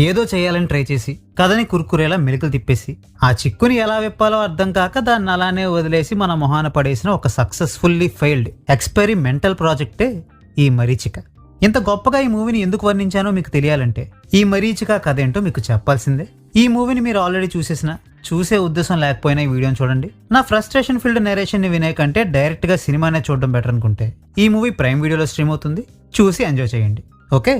ఏదో చేయాలని ట్రై చేసి కథని కురుకురేలా మెలికలు తిప్పేసి ఆ చిక్కుని ఎలా విప్పాలో అర్థం కాక దాన్ని అలానే వదిలేసి మన మొహాన పడేసిన ఒక సక్సెస్ఫుల్లీ ఫెయిల్డ్ ఎక్స్పెరిమెంటల్ ప్రాజెక్టే ఈ మరీచిక. ఇంత గొప్పగా ఈ మూవీని ఎందుకు వర్ణించానో మీకు తెలియాలంటే ఈ మరీచిక కథ ఏంటో మీకు చెప్పాల్సిందే. ఈ మూవీని మీరు ఆల్రెడీ చూసే ఉద్దేశం లేకపోయినా ఈ వీడియోని చూడండి. నా ఫ్రస్ట్రేషన్ ఫీల్డ్ నెరేషన్ ని వినే కంటే డైరెక్ట్ గా సినిమానే చూడడం బెటర్ అనుకుంటే ఈ మూవీ ప్రైమ్ వీడియోలో స్ట్రీమ్ అవుతుంది, చూసి ఎంజాయ్ చేయండి. ఓకే,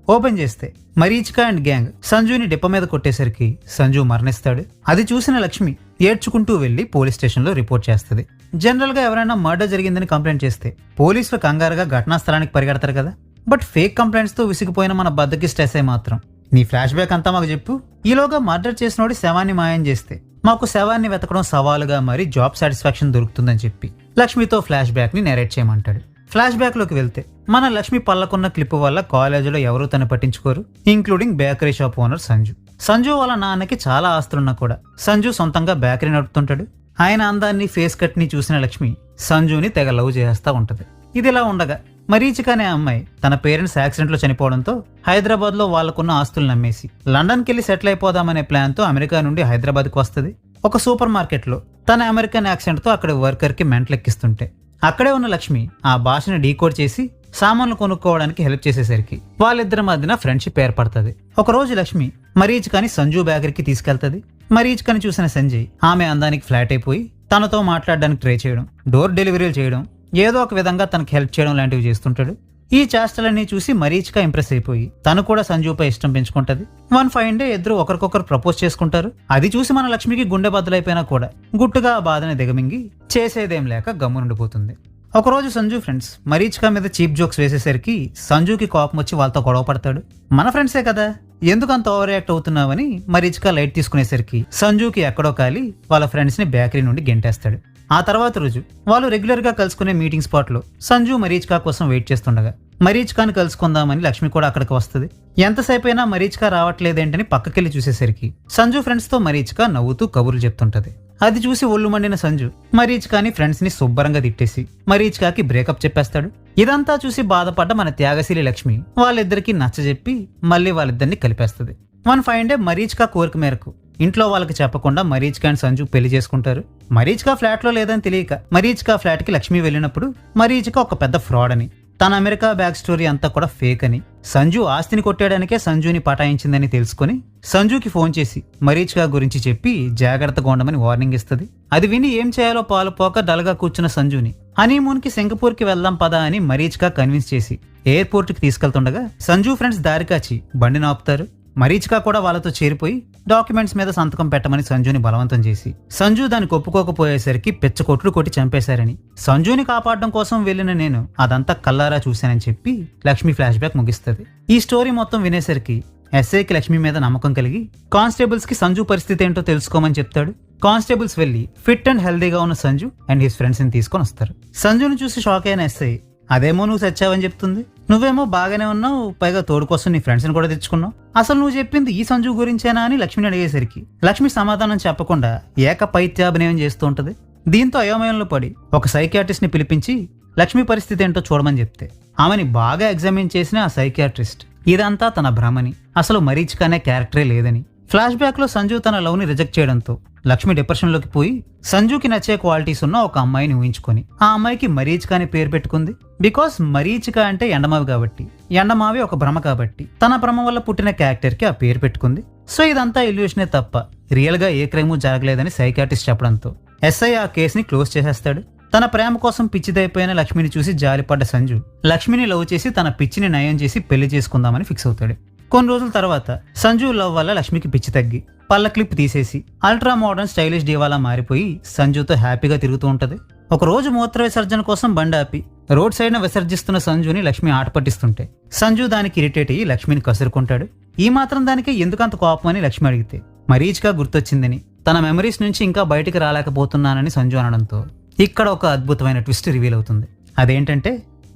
ఓపెన్ చేస్తే మరీచిక అండ్ గ్యాంగ్ సంజుని డిప్ప మీద కొట్టేసరికి సంజు మరణిస్తాడు. అది చూసిన లక్ష్మి ఏడ్చుకుంటూ వెళ్లి పోలీస్ స్టేషన్ లో రిపోర్ట్ చేస్తుంది. జనరల్ గా ఎవరైనా మర్డర్ జరిగిందని కంప్లైంట్ చేస్తే పోలీసులు కంగారుగా ఘటనా స్థలానికి పరిగెడతారు కదా. బట్ ఫేక్ కంప్లైంట్స్ తో విసిగిపోయిన మన బద్దకి స్ట్రెస్ అయి మాత్రం నీ ఫ్లాష్ బ్యాక్ అంతా మాకు చెప్పు. ఈలోగా మర్డర్ చేసినోడి శవాన్ని మాయం చేస్తే మాకు శవాన్ని వెతకడం సవాలుగా మరి జాబ్ సాటిస్ఫాక్షన్ దొరుకుతుందని చెప్పి లక్ష్మితో ఫ్లాష్ బ్యాక్ ని నెరేట్ చేయమంటాడు. ఫ్లాష్ బ్యాక్ లోకి వెళ్తే మన లక్ష్మి పళ్ళకున్న క్లిప్ వల్ల కాలేజీలో ఎవరూ తను పట్టించుకోరు, including bakery shop owner Sanju. Sanju వాళ్ళ నాన్నకి చాలా ఆస్తులున్నా కూడా సంజు సొంతంగా బేకరీ నడుపుతుంటాడు. ఆయన అందాన్ని ఫేస్ కట్ ని చూసిన లక్ష్మి సంజుని తెగ లవ్ చేస్తా ఉంటది. ఇదిలా ఉండగా మరీచిక అనే అమ్మాయి తన పేరెంట్స్ యాక్సిడెంట్ లో చనిపోవడంతో హైదరాబాద్ లో వాళ్ళకున్న ఆస్తులను నమ్మేసి లండన్ కెళ్లి సెటిల్ అయిపోదామనే ప్లాన్ తో అమెరికా నుండి హైదరాబాద్ కు వస్తుంది. ఒక సూపర్ మార్కెట్ లో తన అమెరికన్ యాక్సెంట్ తో అక్కడ వర్కర్ కి మెంటలెక్కిస్తుంటే అక్కడే ఉన్న లక్ష్మి ఆ భాషని డీకోడ్ చేసి సామాన్లు కొనుక్కోవడానికి హెల్ప్ చేసేసరికి వాళ్ళిద్దరి మధ్యన ఫ్రెండ్షిప్ ఏర్పడుతుంది. ఒక రోజు లక్ష్మి మరీచికని సంజు బేకరీకి తీసుకెళ్తుంది. మరీచికని చూసిన సంజయ్ ఆమె అందానికి ఫ్లాట్ అయిపోయి తనతో మాట్లాడడానికి ట్రై చేయడం, డోర్ డెలివరీలు చేయడం, ఏదో ఒక విధంగా తనకు హెల్ప్ చేయడం లాంటివి చేస్తుంటాడు. ఈ చేష్టలన్నీ చూసి మరీచిక ఇంప్రెస్ అయిపోయి తను కూడా సంజుపై ఇష్టం పెంచుకుంటది. వన్ ఫైన్ డే ఇద్దరు ఒకరికొకరు ప్రపోజ్ చేసుకుంటారు. అది చూసి మన లక్ష్మికి గుండె బద్దలైపోయినా కూడా గుట్టుగా ఆ బాధని దిగమింగి చేసేదేం లేక గమ్మునుండిపోతుంది. ఒకరోజు సంజు ఫ్రెండ్స్ మరీచిక మీద చీప్ జోక్స్ వేసేసరికి సంజుకి కోపం వచ్చి వాళ్ళతో గొడవ పడతాడు. మన ఫ్రెండ్సే కదా, ఎందుకు అంత ఓవర్ యాక్ట్ అవుతున్నావని మరీచిక లైట్ తీసుకునేసరికి సంజుకి ఎక్కడో కాలి వాళ్ళ ఫ్రెండ్స్ ని బేకరీ నుండి గెంటేస్తాడు. ఆ తర్వాత రోజు వాళ్ళు రెగ్యులర్ గా కలుసుకునే మీటింగ్ స్పాట్ లో సంజు మరీచిక కోసం వెయిట్ చేస్తుండగా మరీచికాని కలుసుకుందామని లక్ష్మి కూడా అక్కడికి వస్తుంది. ఎంతసేపు అయినా మరీచిక రావట్లేదేంటని పక్కకెళ్లి చూసేసరికి సంజు ఫ్రెండ్స్ తో మరీచిక నవ్వుతూ కబుర్లు చెప్తుంటది. అది చూసి ఒళ్ళు మండిన సంజు మరీచికాని ఫ్రెండ్స్ ని శుభ్రంగా తిట్టేసి మరీచికాకి బ్రేకప్ చెప్పేస్తాడు. ఇదంతా చూసి బాధపడ్డ మన త్యాగశీలి లక్ష్మి వాళ్ళిద్దరికి నచ్చజెప్పి మళ్ళీ వాళ్ళిద్దరిని కలిపేస్తుంది. వన్ ఫైన్ డే మరీచిక కోరిక మేరకు ఇంట్లో వాళ్ళకి చెప్పకుండా మరీచిక అండ్ సంజు పెళ్లి చేసుకుంటారు. మరీచిక ఫ్లాట్ లో లేదని తెలియక మరీచిక ఫ్లాట్ కి లక్ష్మి వెళ్ళినప్పుడు మరీచిక ఒక పెద్ద ఫ్రాడ్ అని, తన అమెరికా బ్యాక్ స్టోరీ అంతా కూడా ఫేక్ అని, సంజు ఆస్తిని కొట్టేయడానికే సంజుని పటాయించిందని తెలుసుకుని సంజుకి ఫోన్ చేసి మరీచిక గురించి చెప్పి జాగ్రత్తగా ఉండమని వార్నింగ్ ఇస్తుంది. అది విని ఏం చేయాలో పాలుపోక డల్గా కూర్చున్న సంజుని హనీమూన్ కి సింగపూర్ కి వెళ్దాం పదా అని మరీచిక కన్విన్స్ చేసి ఎయిర్పోర్ట్ కి తీసుకెళ్తుండగా సంజు ఫ్రెండ్స్ దారి కాచి బండిని ఆపుతారు. మరీచిక కూడా వాళ్ళతో చేరిపోయి డాక్యుమెంట్స్ మీద సంతకం పెట్టమని సంజుని బలవంతం చేసి సంజు దానికి ఒప్పుకోకపోయేసరికి పెచ్చకొట్లు కొట్టి చంపేశారని, సంజుని కాపాడడం కోసం వెళ్లిన నేను అదంతా కల్లారా చూశానని చెప్పి లక్ష్మి ఫ్లాష్ బ్యాక్ ముగిస్తుంది. ఈ స్టోరీ మొత్తం వినేసరికి ఎస్ఐకి లక్ష్మి మీద నమ్మకం కలిగి కానిస్టేబుల్స్ కి సంజు పరిస్థితి ఏంటో తెలుసుకోమని చెప్తాడు. కానిస్టేబుల్స్ వెళ్లి ఫిట్ అండ్ హెల్దీగా ఉన్న సంజు అండ్ హిస్ ఫ్రెండ్స్ ని తీసుకొని వస్తారు. సంజుని చూసి షాక్ అయిన ఎస్ఐ అదేమో నువ్వు చచ్చావని చెప్తుంది, నువ్వేమో బాగానే ఉన్నావు, పైగా తోడు కోసం నీ ఫ్రెండ్స్ ని కూడా తెచ్చుకున్నావు, అసలు నువ్వు చెప్పింది ఈ సంజు గురించేనా అని లక్ష్మిని అడిగేసరికి లక్ష్మి సమాధానం చెప్పకుండా ఏకపైత్యాభినయం చేస్తూ ఉంటది. దీంతో అయోమయంలో పడి ఒక సైకియాట్రిస్ట్ ని పిలిపించి లక్ష్మి పరిస్థితి ఏంటో చూడమని చెప్తే ఆమెని బాగా ఎగ్జామిన్ చేసిన ఆ సైకియాట్రిస్ట్ ఇదంతా తన భ్రమని, అసలు మరీచిక అనే క్యారెక్టరే లేదని, ఫ్లాష్ బ్యాక్ లో సంజు తన లవ్ ని రిజెక్ట్ చేయడంతో లక్ష్మి డిప్రెషన్ లోకి పోయి సంజుకి నచ్చే క్వాలిటీస్ ఉన్న ఒక అమ్మాయిని ఊహించుకొని ఆ అమ్మాయికి మరీచిక అని పేరు పెట్టుకుంది. బికాస్ మరీచిక అంటే ఎండమావి కాబట్టి, ఎండమావి ఒక భ్రమ కాబట్టి తన భ్రమ వల్ల పుట్టిన క్యారెక్టర్ కి ఆ పేరు పెట్టుకుంది. సో ఇదంతా ఇల్యూషనే తప్ప రియల్ గా ఏ క్రైము జరగలేదని సైకాట్రిస్ట్ చెప్పడంతో ఎస్ఐ ఆ కేసుని క్లోజ్ చేసేస్తాడు. తన ప్రేమ కోసం పిచ్చిదైపోయిన లక్ష్మిని చూసి జాలిపడ్డ సంజు లక్ష్మిని లవ్ చేసి తన పిచ్చిని నయం చేసి పెళ్లి చేసుకుందామని ఫిక్స్ అవుతాడు. కొన్ని రోజుల తర్వాత సంజు లవ్ వల్ల లక్ష్మికి పిచ్చి తగ్గి పళ్ళ క్లిప్ తీసేసి అల్ట్రా మోడర్న్ స్టైలిష్ డీవాలా మారిపోయి సంజుతో హ్యాపీగా తిరుగుతూ ఉంటది. ఒక రోజు మూత్ర విసర్జన కోసం బండి ఆపి రోడ్ సైడ్ విసర్జిస్తున్న సంజుని లక్ష్మి ఆట పట్టిస్తుంటే సంజు దానికి ఇరిటేట్ అయ్యి లక్ష్మిని కసురుకుంటాడు. ఈ మాత్రం దానికి ఎందుకంత కోపం అని లక్ష్మి అడిగితే మరీచిక గుర్తొచ్చిందని, తన మెమరీస్ నుంచి ఇంకా బయటికి రాలేకపోతున్నానని సంజు అనడంతో ఇక్కడ ఒక అద్భుతమైన ట్విస్ట్ రివీల్ అవుతుంది. అదేంటంటే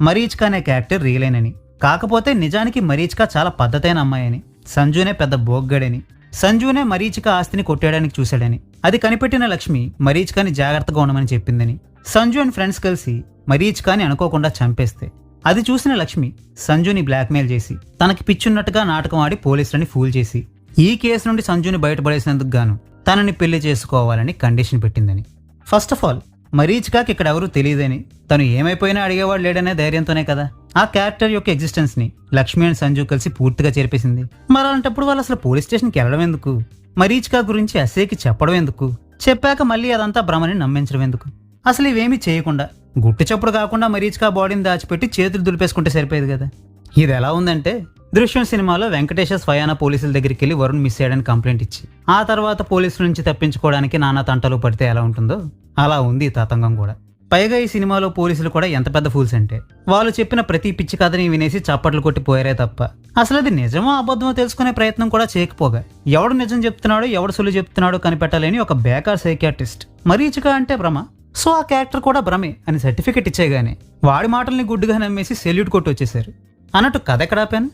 మరీచిక అనే క్యారెక్టర్ రియలేనని, కాకపోతే నిజానికి మరీచిక చాలా పద్ధతైన అమ్మాయి అని, సంజునే పెద్ద బోగ్గడని, సంజునే మరీచిక ఆస్తిని కొట్టేయడానికి చూశాడని, అది కనిపెట్టిన లక్ష్మి మరీచికని జాగ్రత్తగా ఉండమని చెప్పిందని, సంజు అండ్ ఫ్రెండ్స్ కలిసి మరీచికని అనుకోకుండా చంపేస్తే అది చూసిన లక్ష్మి సంజుని బ్లాక్మెయిల్ చేసి తనకి పిచ్చున్నట్టుగా నాటకం ఆడి పోలీసులని ఫూల్ చేసి ఈ కేసు నుండి సంజుని బయటపడేసినందుకు గాను తనని పెళ్లి చేసుకోవాలని కండిషన్ పెట్టిందని. ఫస్ట్ ఆఫ్ ఆల్ మరీచికాకి ఇక్కడ ఎవరూ తెలియదని, తను ఏమైపోయినా అడిగేవాడు లేడనే ధైర్యంతోనే కదా ఆ క్యారెక్టర్ యొక్క ఎగ్జిస్టెన్స్ ని లక్ష్మి అండ్ సంజు కలిసి పూర్తిగా చేర్పేసింది. మరి అలాంటప్పుడు వాళ్ళు అసలు పోలీస్ స్టేషన్కి వెళ్ళడం ఎందుకు? మరీచికా గురించి ఎస్ఐకి చెప్పడం ఎందుకు? చెప్పాక మళ్ళీ అదంతా భ్రమని నమ్మించడం ఎందుకు? అసలు ఇవేమీ చేయకుండా గుట్టు చప్పుడు కాకుండా మరీచికా బాడీని దాచిపెట్టి చేతులు దులిపేసుకుంటే సరిపోయేది కదా. ఇది ఎలా ఉందంటే దృశ్యం సినిమాలో వెంకటేశ్వర స్వయాన పోలీసుల దగ్గరికి వెళ్ళి వరుణ్ మిస్ అయ్యాడని కంప్లైంట్ ఇచ్చి ఆ తర్వాత పోలీసుల నుంచి తప్పించుకోవడానికి నానా తంటలు పడితే ఎలా ఉంటుందో అలా ఉంది ఈ తతంగం కూడా. పైగా ఈ సినిమాలో పోలీసులు కూడా ఎంత పెద్ద ఫూల్స్ అంటే వాళ్ళు చెప్పిన ప్రతి పిచ్చి కథని వినేసి చప్పట్లు కొట్టిపోయారే తప్ప అసలు అది నిజమో అబద్ధమో తెలుసుకునే ప్రయత్నం కూడా చేయకపోగా ఎవడు నిజం చెప్తున్నాడో ఎవడు సులు చెప్తున్నాడో కనిపెట్టలేని ఒక బేకార్ సైకియాట్రిస్ట్ మరీచిక అంటే భ్రమ. సో ఆ క్యారెక్టర్ కూడా భ్రమే అని సర్టిఫికెట్ ఇచ్చేగానే వాడి మాటల్ని గుడ్డుగా నమ్మేసి సెల్యూట్ కొట్టి వచ్చేసారు. అన్నట్టు కథ ఎక్కడా పెన్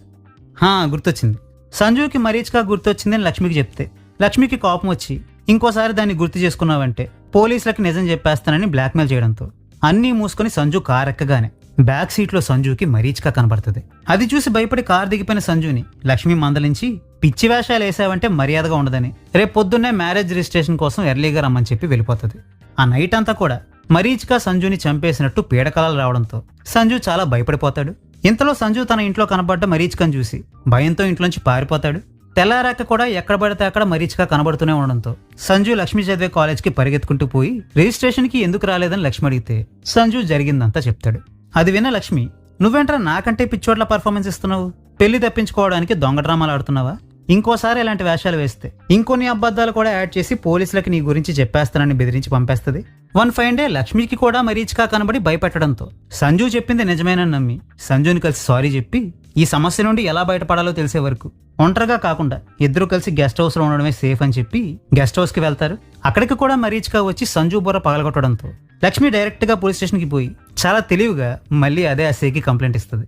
గుర్తొచ్చింది. సంజుకి మరీచికా గుర్తొచ్చిందని లక్ష్మికి చెప్తే లక్ష్మికి కోపం వచ్చి ఇంకోసారి దాన్ని గుర్తు చేసుకున్నావంటే పోలీసులకు నిజం చెప్పేస్తానని బ్లాక్మెయిల్ చేయడంతో అన్నీ మూసుకొని సంజు కార్ ఎక్కగానే బ్యాక్ సీట్లో సంజుకి మరీచికా కనబడుతుంది. అది చూసి భయపడి కార్ దిగిపోయిన సంజుని లక్ష్మి మందలించి పిచ్చి వేషాలు వేసావంటే మర్యాదగా ఉండదని రేపు పొద్దున్నే మ్యారేజ్ రిజిస్ట్రేషన్ కోసం ఎర్లీగా రమ్మని చెప్పి వెళ్ళిపోతుంది. ఆ నైట్ అంతా కూడా మరీచికా సంజుని చంపేసినట్టు పీడకలాలు రావడంతో సంజు చాలా భయపడిపోతాడు. ఇంతలో సంజు తన ఇంట్లో కనబడ్డ మరీచికను చూసి భయంతో ఇంట్లోంచి పారిపోతాడు. తెల్లారాక కూడా ఎక్కడ పడితే అక్కడ మరీచిక కనబడుతూనే ఉండడంతో సంజు లక్ష్మి చదివే కాలేజ్కి పరిగెత్తుకుంటూ పోయి రిజిస్ట్రేషన్కి ఎందుకు రాలేదని లక్ష్మి అడిగితే సంజు జరిగిందంతా చెప్తాడు. అది విన్న లక్ష్మి, నువ్వేంట్రా నాకంటే పిచ్చోట్ల పర్ఫార్మెన్స్ ఇస్తున్నావు? పెళ్లి తప్పించుకోవడానికి దొంగ డ్రామాలు ఆడుతున్నావా? ఇంకోసారి ఇలాంటి వేషాలు వేస్తే ఇంకొన్ని అబద్ధాలు కూడా యాడ్ చేసి పోలీసులకు నీ గురించి చెప్పేస్తానని బెదిరించి పంపేస్తుంది. వన్ ఫైన్ డే లక్ష్మికి కూడా మరీచిక కనబడి భయపెట్టడంతో సంజు చెప్పింది నిజమేనని నమ్మి సంజుని కలిసి సారీ చెప్పి ఈ సమస్య నుండి ఎలా బయటపడాలో తెలిసే వరకు ఒంటరిగా కాకుండా ఇద్దరు కలిసి గెస్ట్ హౌస్ లో ఉండడమే సేఫ్ అని చెప్పి గెస్ట్ హౌస్ కి వెళ్తారు. అక్కడికి కూడా మరీచిక వచ్చి సంజు బుర్ర పగలగొట్టడంతో లక్ష్మి డైరెక్ట్ గా పోలీస్ స్టేషన్ కి పోయి చాలా తెలివిగా మళ్ళీ అదే ఎస్ఐకి కంప్లైంట్ ఇస్తుంది.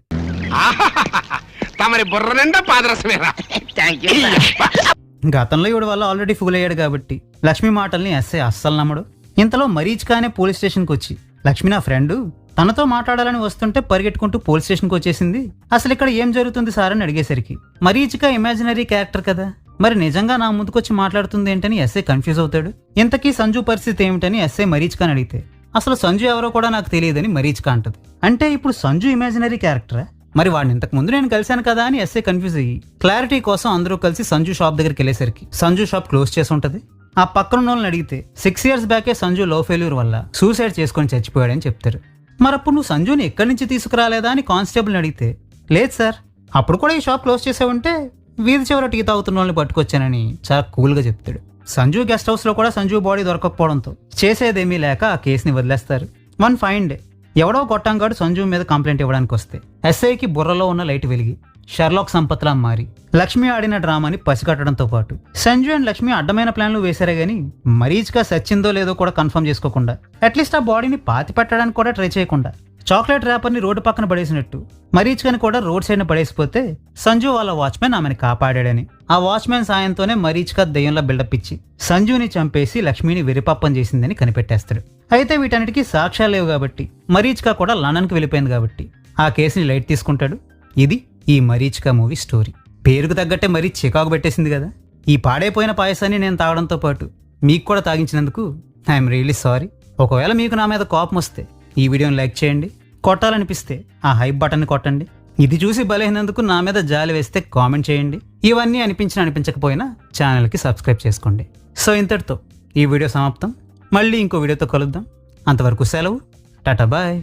గతంలో ఇవిడ వల్ల ఆల్రెడీ ఫూల్ అయ్యాడు కాబట్టి లక్ష్మి మాటల్ని ఎస్ఐ అస్సలు నమ్మడు. ఇంతలో మరీచికానే పోలీస్ స్టేషన్కి వచ్చి లక్ష్మి నా ఫ్రెండ్ తనతో మాట్లాడాలని వస్తుంటే పరిగెట్టుకుంటూ పోలీస్ స్టేషన్కి వచ్చేసింది, అసలు ఇక్కడ ఏం జరుగుతుంది సార్ అని అడిగేసరికి మరీచిక ఇమాజినరీ క్యారెక్టర్ కదా, మరి నిజంగా నా ముందుకొచ్చి మాట్లాడుతుంది ఏంటని ఎస్ఐ కన్ఫ్యూజ్ అవుతాడు. ఇంతకీ సంజు పరిస్థితి ఏమిటని ఎస్ఐ మరీచికాని అడిగితే అసలు సంజు ఎవరో కూడా నాకు తెలియదని మరీచిక అంటది. అంటే ఇప్పుడు సంజు ఇమాజినరీ క్యారెక్టరా? మరి వాడిని ఇంతకు ముందు నేను కలిశాను కదా అని ఎస్ఐ కన్ఫ్యూజ్ అయ్యి క్లారిటీ కోసం అందరూ కలిసి సంజు షాప్ దగ్గరికి వెళ్ళేసరికి సంజు షాప్ క్లోజ్ చేసి ఉంటది. ఆ పక్కన వాళ్ళని అడిగితే 6 years బ్యాకే సంజు లో ఫెయిల్యూర్ వల్ల సూసైడ్ చేసుకొని చచ్చిపోయాడని చెప్తారు. మరప్పుడు నువ్వు సంజుని ఎక్కడి నుంచి తీసుకురాలేదా అని కానిస్టేబుల్ని అడిగితే లేదు సార్, అప్పుడు కూడా ఈ షాప్ క్లోజ్ చేసే ఉంటే వీధి చివర టీ తాగుతున్న వాళ్ళని పట్టుకొచ్చానని చాలా కూల్గా చెప్తాడు. సంజు గెస్ట్ హౌస్ లో కూడా సంజు బాడీ దొరకకపోవడంతో చేసేదేమీ లేక ఆ కేసుని వదిలేస్తారు. వన్ ఫైన్ డే ఎవడో గొట్టంగాడు సంజు మీద కంప్లైంట్ ఇవ్వడానికి వస్తే ఎస్ఐకి బుర్రలో ఉన్న లైట్ వెలిగి షెర్లాక్ సంపత్లా మారి లక్ష్మి ఆడిన డ్రామాని పసిగట్టడంతో పాటు సంజు అండ్ లక్ష్మి అడ్డమైన ప్లాన్లు వేశారే గానీ మరీచిగా సచ్చిందో లేదో కూడా కన్ఫర్మ్ చేసుకోకుండా అట్లీస్ట్ ఆ బాడీని పాతి పెట్టడానికి కూడా ట్రై చేయకుండా చాక్లెట్ ర్యాపర్ని రోడ్డు పక్కన పడేసినట్టు మరీచికని కూడా రోడ్ సైడ్ని పడేసిపోతే సంజు వాళ్ళ వాచ్మెన్ ఆమెను కాపాడాడని ఆ వాచ్మెన్ సాయంతోనే మరీచిక దెయ్యంలో బిల్డప్ ఇచ్చి సంజుని చంపేసి లక్ష్మిని వెరిపప్పం చేసిందని కనిపెట్టేస్తాడు. అయితే వీటన్నిటికీ సాక్ష్యాలు లేవు కాబట్టి మరీచిక కూడా లండన్కి వెళ్ళిపోయింది కాబట్టి ఆ కేసుని లైట్ తీసుకుంటాడు. ఇది ఈ మరీచిక మూవీ స్టోరీ. పేరుకు తగ్గట్టే మరీ చికాకు పెట్టేసింది కదా. ఈ పాడైపోయిన పాయసాన్ని నేను తాగడంతో పాటు మీకు కూడా తాగించినందుకు ఐఎమ్ రియల్లీ సారీ. ఒకవేళ మీకు నా మీద కోపం వస్తే ఈ వీడియోని లైక్ చేయండి, కొట్టాలనిపిస్తే ఆ హైప్ బటన్ని కొట్టండి. ఇది చూసి బలైనందుకు నా మీద జాలి వేస్తే కామెంట్ చేయండి. ఇవన్నీ అనిపించకపోయినా ఛానల్కి సబ్స్క్రైబ్ చేసుకోండి. సో ఇంతటితో ఈ వీడియో సమాప్తం. మళ్ళీ ఇంకో వీడియోతో కలుద్దాం. అంతవరకు సెలవు. టాటా బాయ్.